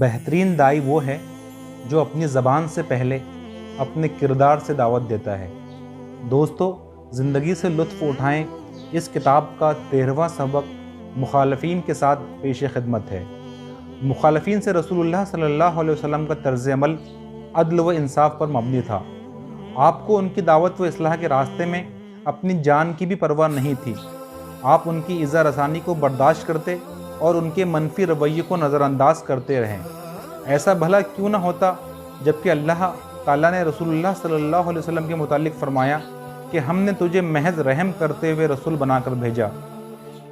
بہترین دائی وہ ہے جو اپنی زبان سے پہلے اپنے کردار سے دعوت دیتا ہے۔ دوستو، زندگی سے لطف اٹھائیں۔ اس کتاب کا 13واں سبق مخالفین کے ساتھ پیش خدمت ہے۔ مخالفین سے رسول اللہ صلی اللہ علیہ وسلم کا طرز عمل عدل و انصاف پر مبنی تھا۔ آپ کو ان کی دعوت و اصلاح کے راستے میں اپنی جان کی بھی پرواہ نہیں تھی۔ آپ ان کی ایذا رسانی کو برداشت کرتے اور ان کے منفی رویے کو نظر انداز کرتے رہیں۔ ایسا بھلا کیوں نہ ہوتا جبکہ اللہ تعالیٰ نے رسول اللہ صلی اللہ علیہ وسلم کے متعلق فرمایا کہ ہم نے تجھے محض رحم کرتے ہوئے رسول بنا کر بھیجا۔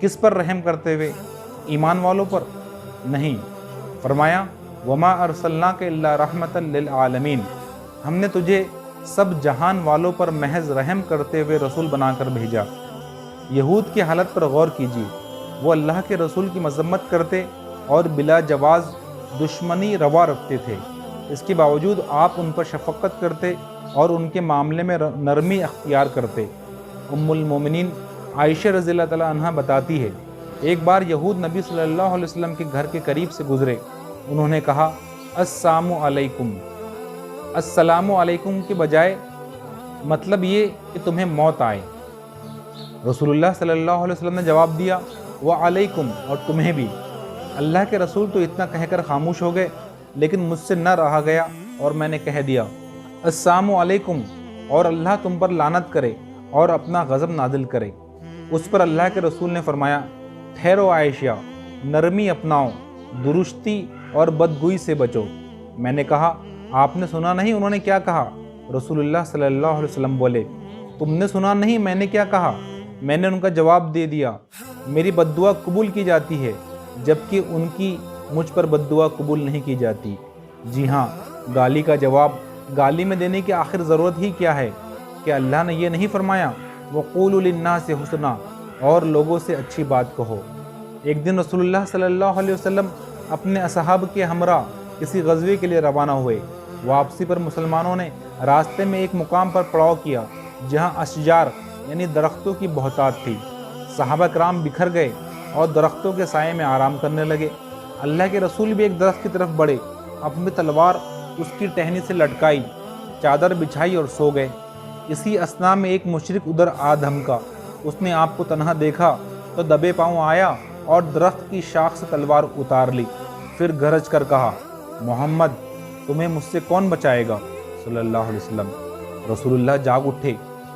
کس پر رحم کرتے ہوئے؟ ایمان والوں پر نہیں۔ فرمایا وما ارسلناک الا رحمۃ للعالمین، ہم نے تجھے سب جہان والوں پر محض رحم کرتے ہوئے رسول بنا کر بھیجا۔ یہود کی حالت پر غور کیجیے۔ وہ اللہ کے رسول کی مذمت کرتے اور بلا جواز دشمنی روا رکھتے تھے۔ اس کے باوجود آپ ان پر شفقت کرتے اور ان کے معاملے میں نرمی اختیار کرتے۔ ام المومنین عائشہ رضی اللہ تعالیٰ عنہ بتاتی ہے، ایک بار یہود نبی صلی اللہ علیہ وسلم کے گھر کے قریب سے گزرے۔ انہوں نے کہا السلام علیکم۔ السلام علیکم کے بجائے مطلب یہ کہ تمہیں موت آئے۔ رسول اللہ صلی اللہ علیہ وسلم نے جواب دیا وعلیکم، اور تمہیں بھی۔ اللہ کے رسول تو اتنا کہہ کر خاموش ہو گئے، لیکن مجھ سے نہ رہا گیا اور میں نے کہہ دیا السلام علیکم، اور اللہ تم پر لعنت کرے اور اپنا غضب نازل کرے۔ اس پر اللہ کے رسول نے فرمایا ٹھہرو عائشہ، نرمی اپناؤ، درستی اور بدگوئی سے بچو۔ میں نے کہا آپ نے سنا نہیں انہوں نے کیا کہا؟ رسول اللہ صلی اللہ علیہ وسلم بولے تم نے سنا نہیں میں نے کیا کہا؟ میں نے ان کا جواب دے دیا میری بد دعا قبول کی جاتی ہے جبکہ ان کی مجھ پر بد دعا قبول نہیں کی جاتی۔ جی ہاں، گالی کا جواب گالی میں دینے کی آخر ضرورت ہی کیا ہے؟ کہ اللہ نے یہ نہیں فرمایا وَقُولُوا لِلنَّاسِ حُسْنًا، اور لوگوں سے اچھی بات کہو۔ ایک دن رسول اللہ صلی اللہ علیہ وسلم اپنے اصحاب کے ہمراہ کسی غزوے کے لیے روانہ ہوئے۔ واپسی پر مسلمانوں نے راستے میں ایک مقام پر پڑاؤ کیا جہاں اشجار یعنی درختوں کی بہتات تھی۔ صحابہ کرام بکھر گئے اور درختوں کے سائے میں آرام کرنے لگے۔ اللہ کے رسول بھی ایک درخت کی طرف بڑھے، اپنی تلوار اس کی ٹہنی سے لٹکائی، چادر بچھائی اور سو گئے۔ اسی اثناء میں ایک مشرک ادھر آ دھمکا۔ اس نے آپ کو تنہا دیکھا تو دبے پاؤں آیا اور درخت کی شاخ سے تلوار اتار لی، پھر گرج کر کہا محمد تمہیں مجھ سے کون بچائے گا صلی اللہ علیہ وسلم۔ رسول اللہ جاگ اٹھے۔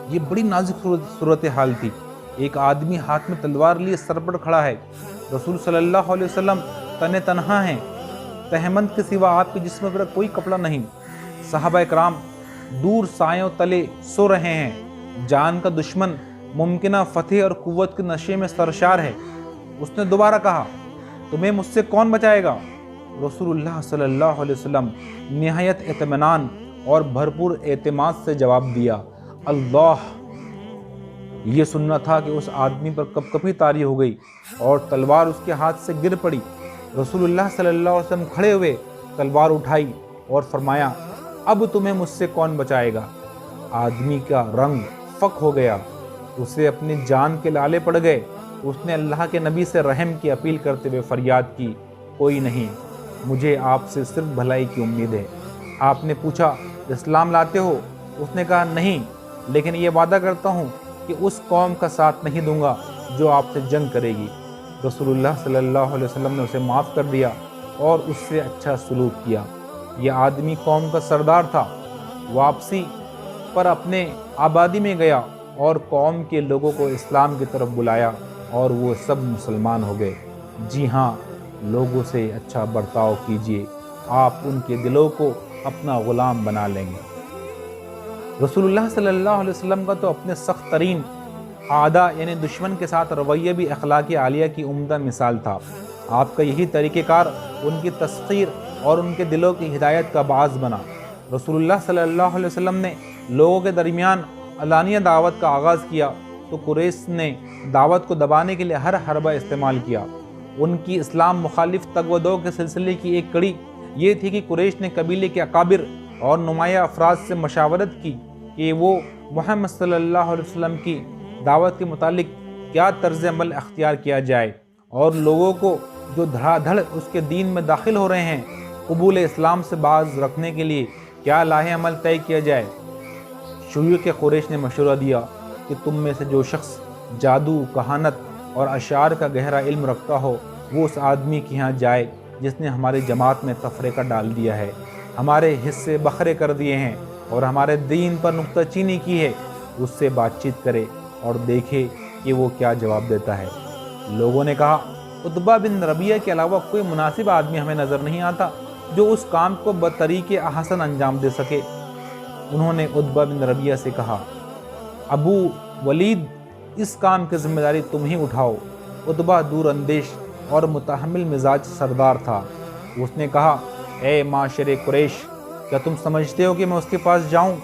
یہ بڑی نازک صورتحال تھی۔ ایک آدمی ہاتھ میں تلوار لیے سر پر کھڑا ہے۔ رسول صلی اللہ علیہ وسلم تن تنہا ہیں، تہمند کے سوا آپ کے جسم پر کوئی کپڑا نہیں۔ صحابہ کرام دور سایوں تلے سو رہے ہیں۔ جان کا دشمن ممکنہ فتح اور قوت کے نشے میں سرشار ہے۔ اس نے دوبارہ کہا تمہیں مجھ سے کون بچائے گا؟ رسول اللہ صلی اللہ علیہ وسلم نہایت اطمینان اور بھرپور اعتماد سے جواب دیا اللہ۔ یہ سننا تھا کہ اس آدمی پر کپ کپی طاری ہو گئی اور تلوار اس کے ہاتھ سے گر پڑی۔ رسول اللہ صلی اللہ علیہ وسلم کھڑے ہوئے، تلوار اٹھائی اور فرمایا اب تمہیں مجھ سے کون بچائے گا؟ آدمی کا رنگ فک ہو گیا، اسے اپنی جان کے لالے پڑ گئے۔ اس نے اللہ کے نبی سے رحم کی اپیل کرتے ہوئے فریاد کی کوئی نہیں، مجھے آپ سے صرف بھلائی کی امید ہے۔ آپ نے پوچھا اسلام لاتے ہو؟ اس نے کہا نہیں، لیکن یہ وعدہ کرتا ہوں کہ اس قوم کا ساتھ نہیں دوں گا جو آپ سے جنگ کرے گی۔ رسول اللہ صلی اللہ علیہ وسلم نے اسے معاف کر دیا اور اس سے اچھا سلوک کیا۔ یہ آدمی قوم کا سردار تھا۔ واپسی پر اپنے آبادی میں گیا اور قوم کے لوگوں کو اسلام کی طرف بلایا اور وہ سب مسلمان ہو گئے۔ جی ہاں، لوگوں سے اچھا برتاؤ کیجیے، آپ ان کے دلوں کو اپنا غلام بنا لیں گے۔ رسول اللہ صلی اللہ علیہ وسلم کا تو اپنے سخت ترین اعداء یعنی دشمن کے ساتھ رویہ بھی اخلاق عالیہ کی عمدہ مثال تھا۔ آپ کا یہی طریقہ کار ان کی تسخیر اور ان کے دلوں کی ہدایت کا باعث بنا۔ رسول اللہ صلی اللہ علیہ وسلم نے لوگوں کے درمیان علانیہ دعوت کا آغاز کیا تو قریش نے دعوت کو دبانے کے لیے ہر حربہ استعمال کیا۔ ان کی اسلام مخالف تگ و دو کے سلسلے کی ایک کڑی یہ تھی کہ قریش نے قبیلے کے اکابر اور نمایاں افراد سے مشاورت کی کہ وہ محمد صلی اللہ علیہ وسلم کی دعوت کے متعلق کیا طرز عمل اختیار کیا جائے، اور لوگوں کو جو دھڑا دھڑ اس کے دین میں داخل ہو رہے ہیں قبول اسلام سے باز رکھنے کے لیے کیا لاہ عمل طے کیا جائے؟ شیوخ قریش نے مشورہ دیا کہ تم میں سے جو شخص جادو، کہانت اور اشعار کا گہرا علم رکھتا ہو وہ اس آدمی کے ہاں جائے جس نے ہماری جماعت میں تفرقہ ڈال دیا ہے، ہمارے حصے بکھرے کر دیے ہیں اور ہمارے دین پر نکتہ چینی کی ہے، اس سے بات چیت کرے اور دیکھے کہ وہ کیا جواب دیتا ہے۔ لوگوں نے کہا، عتبہ بن ربیعہ کے علاوہ کوئی مناسب آدمی ہمیں نظر نہیں آتا جو اس کام کو بطریق احسن انجام دے سکے۔ انہوں نے عتبہ بن ربیعہ سے کہا، ابو ولید، اس کام کی ذمہ داری تم ہی اٹھاؤ۔ عتبہ دور اندیش اور متحمل مزاج سردار تھا۔ اس نے کہا، اے معاشر قریش، کیا تم سمجھتے ہو کہ میں اس کے پاس جاؤں،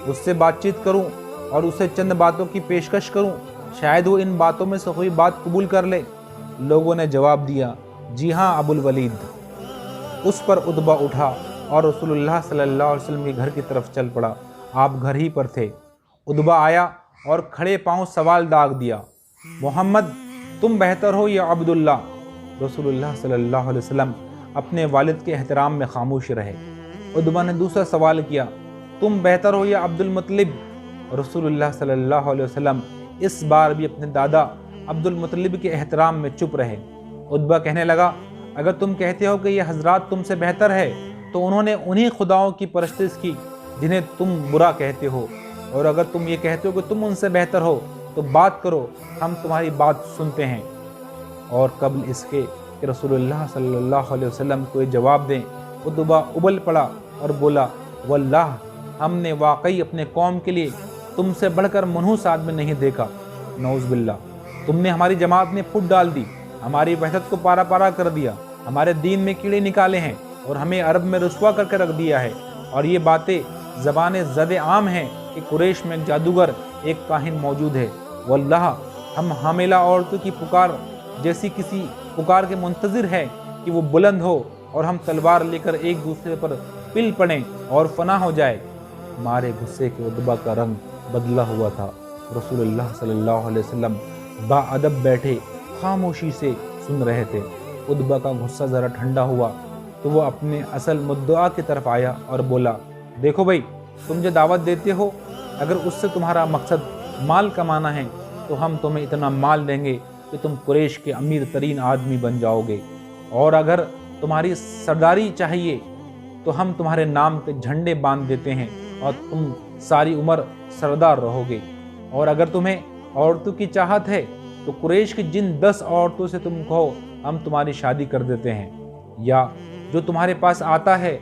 اس سے بات چیت کروں اور اسے چند باتوں کی پیشکش کروں؟ شاید وہ ان باتوں میں سے کوئی بات قبول کر لے۔ لوگوں نے جواب دیا، جی ہاں ابو الولید۔ اس پر عتبہ اٹھا اور رسول اللہ صلی اللہ علیہ وسلم کے گھر کی طرف چل پڑا۔ آپ گھر ہی پر تھے۔ عتبہ آیا اور کھڑے پاؤں سوال داغ دیا، محمد تم بہتر ہو یا عبداللہ؟ رسول اللہ صلی اللہ علیہ وسلم اپنے والد کے احترام میں خاموش رہے۔ عتبہ نے دوسرا سوال کیا، تم بہتر ہو یا عبد المطلب؟ رسول اللہ صلی اللہ علیہ وسلم اس بار بھی اپنے دادا عبد المطلب کے احترام میں چپ رہے۔ عتبہ کہنے لگا، اگر تم کہتے ہو کہ یہ حضرات تم سے بہتر ہے تو انہوں نے انہی خداؤں کی پرستش کی جنہیں تم برا کہتے ہو، اور اگر تم یہ کہتے ہو کہ تم ان سے بہتر ہو تو بات کرو، ہم تمہاری بات سنتے ہیں۔ اور قبل اس کے کہ رسول اللہ صلی اللہ علیہ وسلم کو یہ جواب دیں، عتبہ ابل پڑا اور بولا، واللہ ہم نے واقعی اپنے قوم کے لیے تم سے بڑھ کر منحوس آدمی نہیں دیکھا۔ نعوذ باللہ، تم نے ہماری جماعت میں پھوٹ ڈال دی، ہماری وحدت کو پارا پارا کر دیا، ہمارے دین میں کیڑے نکالے ہیں اور ہمیں عرب میں رسوا کر کے رکھ دیا ہے، اور یہ باتیں زبان زد عام ہیں کہ قریش میں ایک جادوگر، ایک کاہن موجود ہے۔ واللہ ہم حاملہ عورتوں کی پکار جیسی کسی پکار کے منتظر ہے کہ وہ بلند ہو اور ہم تلوار لے کر ایک دوسرے پر پل پڑیں اور فنا ہو جائے۔ ہمارے غصے کے عتبہ کا رنگ بدلا ہوا تھا۔ رسول اللہ صلی اللہ علیہ وسلم با ادب بیٹھے خاموشی سے سن رہے تھے۔ عتبہ کا غصہ ذرا ٹھنڈا ہوا تو وہ اپنے اصل مدعا کی طرف آیا اور بولا، دیکھو بھائی، تم جو دعوت دیتے ہو، اگر اس سے تمہارا مقصد مال کمانا ہے تو ہم تمہیں اتنا مال دیں گے کہ تم قریش کے امیر ترین آدمی بن جاؤ گے، اور اگر تمہاری سرداری چاہیے تو ہم تمہارے نام پہ جھنڈے باندھ دیتے ہیں اور تم ساری عمر سردار رہو گے، اور اگر تمہیں عورتوں کی چاہت ہے تو قریش کی جن 10 عورتوں سے تم کہو ہم تمہاری شادی کر دیتے ہیں، یا جو تمہارے پاس آتا ہے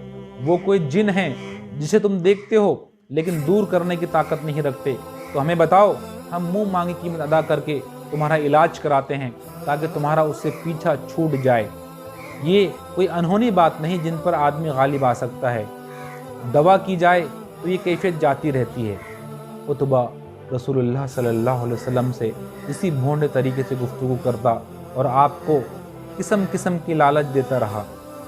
وہ کوئی جن ہے جسے تم دیکھتے ہو لیکن دور کرنے کی طاقت نہیں رکھتے، تو ہمیں بتاؤ، ہم منہ مانگی قیمت ادا کر کے تمہارا علاج کراتے ہیں تاکہ تمہارا اس سے پیچھا چھوٹ جائے۔ یہ کوئی انہونی بات نہیں جن پر آدمی غالب آ سکتا ہے، دوا کی جائے تو یہ کیفیت جاتی رہتی ہے۔ عتبہ رسول اللہ صلی اللہ علیہ وسلم سے اسی بھونڈے طریقے سے گفتگو کرتا اور آپ کو قسم قسم کی لالچ دیتا رہا۔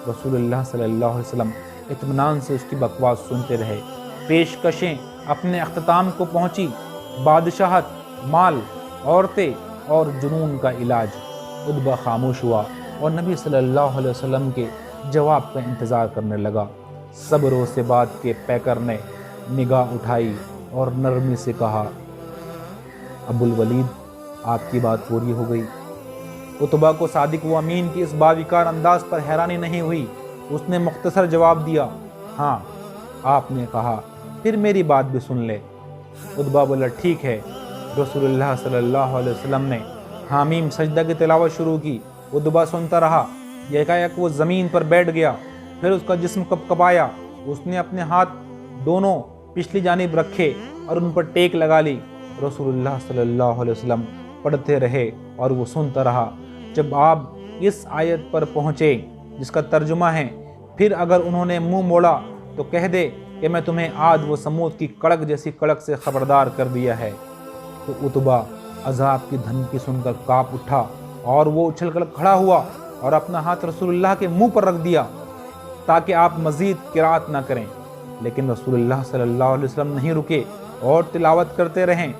رسول اللہ صلی اللہ علیہ وسلم اطمینان سے اس کی بکواس سنتے رہے۔ پیشکشیں اپنے اختتام کو پہنچی، بادشاہت، مال، عورتیں اور جنون کا علاج۔ عتبہ خاموش ہوا اور نبی صلی اللہ علیہ وسلم کے جواب کا انتظار کرنے لگا۔ صبر و ثبات کے پیکر نے نگاہ اٹھائی اور نرمی سے کہا، ابو الولید، آپ کی بات پوری ہو گئی۔ عتبہ کو صادق و امین کی اس باوقار انداز پر حیرانی نہیں ہوئی۔ اس نے مختصر جواب دیا، ہاں۔ آپ نے کہا، پھر میری بات بھی سن لے۔ عتبہ بولا، ٹھیک ہے۔ رسول اللہ صلی اللہ علیہ وسلم نے حامیم سجدہ کی تلاوت شروع کی۔ عتبہ سنتا رہا۔ یکایک وہ زمین پر بیٹھ گیا، پھر اس کا جسم کپکپایا۔ اس نے اپنے ہاتھ دونوں پچھلی جانب رکھے اور ان پر ٹیک لگا لی۔ رسول اللہ صلی اللہ علیہ وسلم پڑھتے رہے اور وہ سنتا رہا۔ جب آپ اس آیت پر پہنچے جس کا ترجمہ ہے، پھر اگر انہوں نے منہ موڑا تو کہہ دے کہ میں تمہیں عاد و سمود کی کڑک جیسی کڑک سے خبردار کر دیا ہے، تو عتبہ عذاب کی دھمکی سن کر کانپ اٹھا اور وہ اچھل کر کھڑا ہوا اور اپنا ہاتھ رسول اللہ کے منہ پر رکھ دیا تاکہ آپ مزید قرات نہ کریں، لیکن رسول اللہ صلی اللہ علیہ وسلم نہیں رکے اور تلاوت کرتے رہیں۔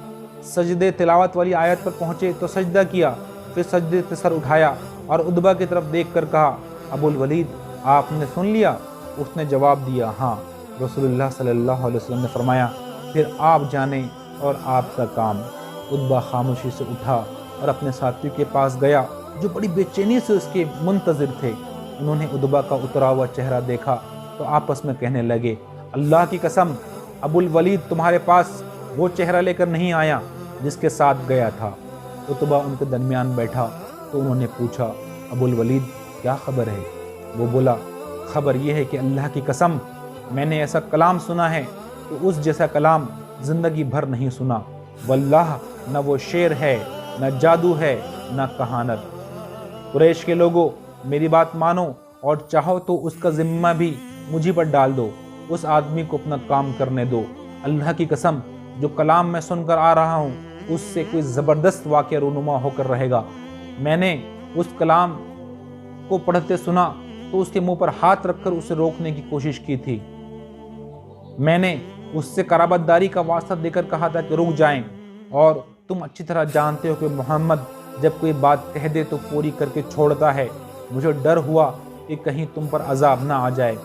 سجدے تلاوت والی آیت پر پہنچے تو سجدہ کیا، پھر سجدے سے سر اٹھایا اور عتبہ کی طرف دیکھ کر کہا، ابو الولید، آپ نے سن لیا؟ اس نے جواب دیا ہاں۔ رسول اللہ صلی اللہ علیہ وسلم نے فرمایا پھر آپ جانیں اور آپ کا کام۔ عتبہ خاموشی سے اٹھا اور اپنے ساتھی کے پاس گیا جو بڑی بے چینی سے اس کے منتظر تھے۔ انہوں نے عتبہ کا اترا ہوا چہرہ دیکھا تو آپس میں کہنے لگے اللہ کی قسم ابو الولید تمہارے پاس وہ چہرہ لے کر نہیں آیا جس کے ساتھ گیا تھا۔ عتبہ ان کے درمیان بیٹھا تو انہوں نے پوچھا ابو الولید کیا خبر ہے؟ وہ بولا خبر یہ ہے کہ اللہ کی قسم میں نے ایسا کلام سنا ہے کہ اس جیسا کلام زندگی بھر نہیں سنا۔ واللہ نہ وہ شعر ہے نہ جادو ہے نہ کہانت۔ قریش کے لوگوں میری بات مانو اور چاہو تو اس کا ذمہ بھی مجھے پر ڈال دو، اس آدمی کو اپنا کام کرنے دو۔ اللہ کی قسم جو کلام میں سن کر آ رہا ہوں اس سے کوئی زبردست واقعہ رونما ہو کر رہے گا۔ میں نے اس کلام کو پڑھتے سنا تو اس کے منہ پر ہاتھ رکھ کر اسے روکنے کی کوشش کی تھی۔ میں نے اس سے قرابت داری کا واسطہ دے کر کہا تھا کہ رک جائیں، اور تم اچھی طرح جانتے ہو کہ محمد جب کوئی بات کہہ دے تو پوری کر کے چھوڑتا ہے۔ مجھے ڈر ہوا کہ کہیں تم پر عذاب نہ آ جائے۔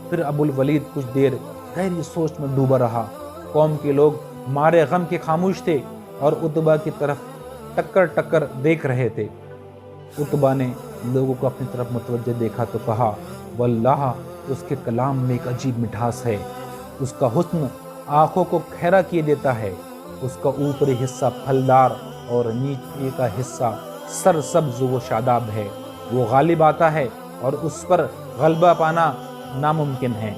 پھر ابو الولید کچھ دیر گہری سوچ میں ڈوبا رہا۔ قوم کے لوگ مارے غم کے خاموش تھے اور عتبہ کی طرف ٹکر دیکھ رہے تھے۔ عتبہ نے لوگوں کو اپنی طرف متوجہ دیکھا تو کہا واللہ اس کے کلام میں ایک عجیب مٹھاس ہے، اس کا حسن آنکھوں کو کھیرا کیے دیتا ہے، اس کا اوپری حصہ پھلدار اور نیچے کا حصہ سرسبز و شاداب ہے، وہ غالب آتا ہے اور اس پر غلبہ پانا ناممکن ہے،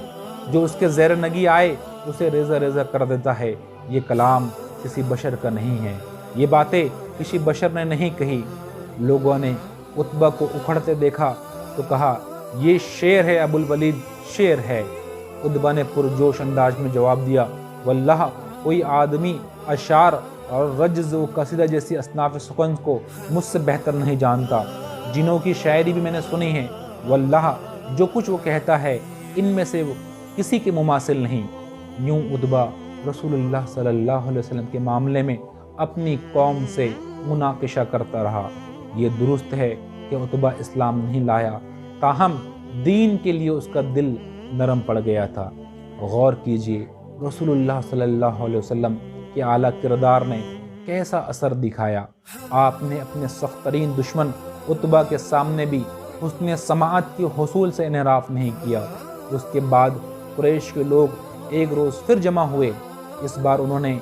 جو اس کے زیر نگی آئے اسے ریزہ ریزہ کر دیتا ہے۔ یہ کلام کسی بشر کا نہیں ہے، یہ باتیں کسی بشر نے نہیں کہی۔ لوگوں نے عتبہ کو اکھڑتے دیکھا تو کہا یہ شعر ہے ابو الولید، شعر ہے۔ عتبہ نے پرجوش انداز میں جواب دیا واللہ کوئی آدمی اشعار اور رجز و قصیدہ جیسی اصناف سخن کو مجھ سے بہتر نہیں جانتا۔ جنوں کی شاعری بھی میں نے سنی ہے، واللہ جو کچھ وہ کہتا ہے ان میں سے وہ کسی کے مماثل نہیں۔ یوں عتبہ رسول اللہ صلی اللہ علیہ وسلم کے معاملے میں اپنی قوم سے مناقشہ کرتا رہا۔ یہ درست ہے کہ عتبہ اسلام نہیں لایا، تاہم دین کے لیے اس کا دل نرم پڑ گیا تھا۔ غور کیجئے رسول اللہ صلی اللہ علیہ وسلم کے اعلیٰ کردار نے کیسا اثر دکھایا۔ آپ نے اپنے سخت ترین دشمن عتبہ کے سامنے بھی حسن سماعت کے حصول سے انحراف نہیں کیا۔ اس کے بعد قریش کے لوگ ایک روز پھر جمع ہوئے۔ اس بار انہوں نے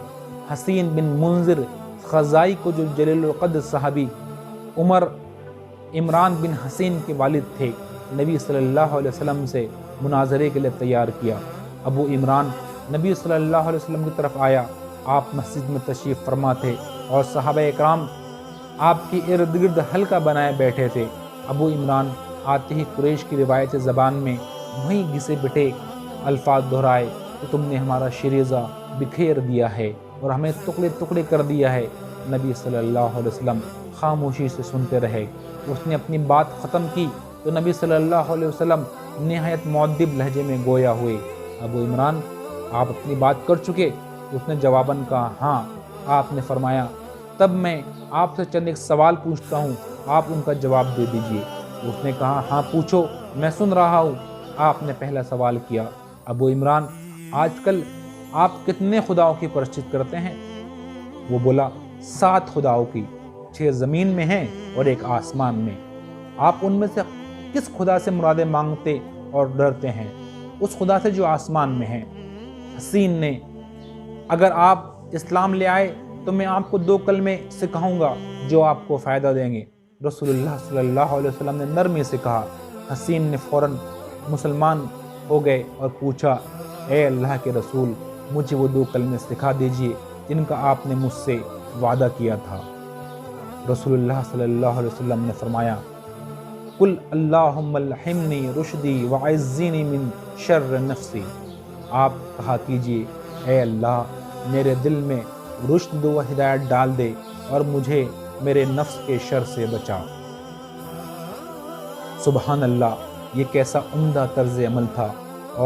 حسین بن منذر خزائی کو، جو جلیل القدر صحابی عمران بن حسین کے والد تھے، نبی صلی اللہ علیہ وسلم سے مناظرے کے لیے تیار کیا۔ ابو عمران نبی صلی اللہ علیہ وسلم کی طرف آیا۔ آپ مسجد میں تشریف فرما تھے اور صحابہ اکرام آپ کی ارد گرد حلقہ بنائے بیٹھے تھے۔ ابو عمران آتے ہی قریش کی روایتی زبان میں وہیں گھسے بٹے الفاظ دہرائے کہ تم نے ہمارا شریزہ بکھیر دیا ہے اور ہمیں ٹکڑے ٹکڑے کر دیا ہے۔ نبی صلی اللہ علیہ وسلم خاموشی سے سنتے رہے۔ اس نے اپنی بات ختم کی تو نبی صلی اللہ علیہ وسلم نہایت مؤدب لہجے میں گویا ہوئے ابو عمران آپ اپنی بات کر چکے؟ اس نے جواباً کہا ہاں۔ آپ نے فرمایا تب میں آپ سے چند ایک سوال پوچھتا ہوں، آپ ان کا جواب دے دیجئے۔ اس نے کہا ہاں پوچھو، میں سن رہا ہوں۔ آپ نے پہلا سوال کیا ابو عمران آج کل آپ کتنے خداؤں کی پرستش کرتے ہیں؟ وہ بولا 7 خداؤں کی، 6 زمین میں ہیں اور 1 آسمان میں۔ آپ ان میں سے کس خدا سے مرادیں مانگتے اور ڈرتے ہیں؟ اس خدا سے جو آسمان میں ہے۔ حسین نے اگر آپ اسلام لے آئے تو میں آپ کو 2 کلمے سکھاؤں گا جو آپ کو فائدہ دیں گے۔ رسول اللہ صلی اللہ علیہ وسلم نے نرمی سے کہا۔ حسین نے فوراً مسلمان ہو گئے اور پوچھا اے اللہ کے رسول مجھے وہ 2 کلمے سکھا دیجئے جن کا آپ نے مجھ سے وعدہ کیا تھا۔ رسول اللہ صلی اللہ علیہ وسلم نے فرمایا قل اللہم الہمنی رشدی وعزنی من شر نفسی۔ آپ کہا کیجئے اے اللہ میرے دل میں رشد و ہدایت ڈال دے اور مجھے میرے نفس کے شر سے بچا۔ سبحان اللہ، یہ کیسا عمدہ طرز عمل تھا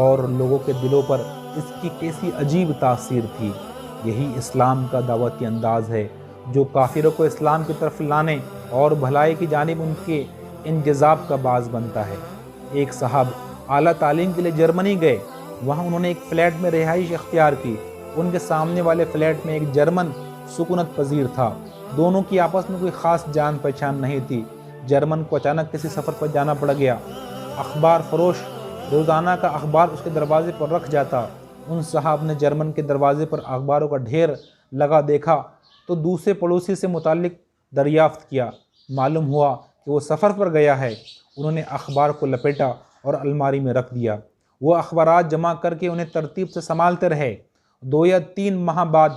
اور لوگوں کے دلوں پر اس کی کیسی عجیب تاثیر تھی۔ یہی اسلام کا دعوتی انداز ہے جو کافروں کو اسلام کی طرف لانے اور بھلائی کی جانب ان کے انجذاب کا باعث بنتا ہے۔ ایک صاحب اعلیٰ تعلیم کے لیے جرمنی گئے، وہاں انہوں نے ایک فلیٹ میں رہائش اختیار کی۔ ان کے سامنے والے فلیٹ میں ایک جرمن سکونت پذیر تھا۔ دونوں کی آپس میں کوئی خاص جان پہچان نہیں تھی۔ جرمن کو اچانک کسی سفر پر جانا پڑ گیا۔ اخبار فروش روزانہ کا اخبار اس کے دروازے پر رکھ جاتا۔ ان صاحب نے جرمن کے دروازے پر اخباروں کا ڈھیر لگا دیکھا تو دوسرے پڑوسی سے متعلق دریافت کیا۔ معلوم ہوا کہ وہ سفر پر گیا ہے۔ انہوں نے اخبار کو لپیٹا اور الماری میں رکھ دیا۔ وہ اخبارات جمع کر کے انہیں ترتیب سے سنبھالتے رہے۔ 2 یا 3 ماہ بعد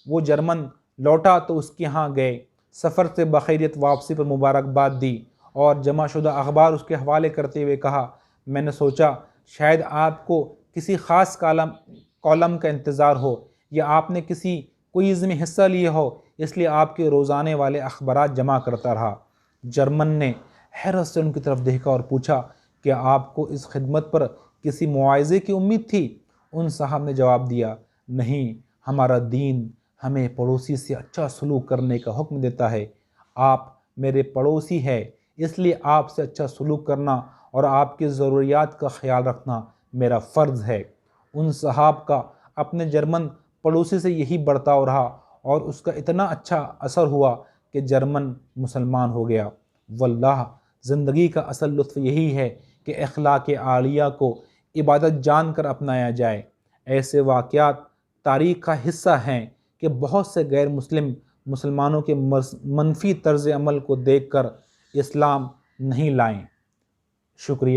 وہ جرمن لوٹا تو اس کے ہاں گئے، سفر سے بخیریت واپسی پر مبارکباد دی اور جمع شدہ اخبار اس کے حوالے کرتے ہوئے کہا، میں نے سوچا شاید آپ کو کسی خاص کالم کا انتظار ہو یا آپ نے کسی کوئز میں حصہ لیے ہو، اس لیے آپ کے روزانے والے اخبارات جمع کرتا رہا۔ جرمن نے حیرت سے ان کی طرف دیکھا اور پوچھا، کیا آپ کو اس خدمت پر کسی معاوضے کی امید تھی؟ ان صاحب نے جواب دیا، نہیں، ہمارا دین ہمیں پڑوسی سے اچھا سلوک کرنے کا حکم دیتا ہے۔ آپ میرے پڑوسی ہیں، اس لیے آپ سے اچھا سلوک کرنا اور آپ کی ضروریات کا خیال رکھنا میرا فرض ہے۔ ان صاحب کا اپنے جرمن پڑوسی سے یہی برتاؤ رہا اور اس کا اتنا اچھا اثر ہوا کہ جرمن مسلمان ہو گیا۔ واللہ زندگی کا اصل لطف یہی ہے کہ اخلاق عالیہ کو عبادت جان کر اپنایا جائے۔ ایسے واقعات تاریخ کا حصہ ہیں کہ بہت سے غیر مسلمانوں کے منفی طرز عمل کو دیکھ کر اسلام نہیں لائیں۔ شکریہ۔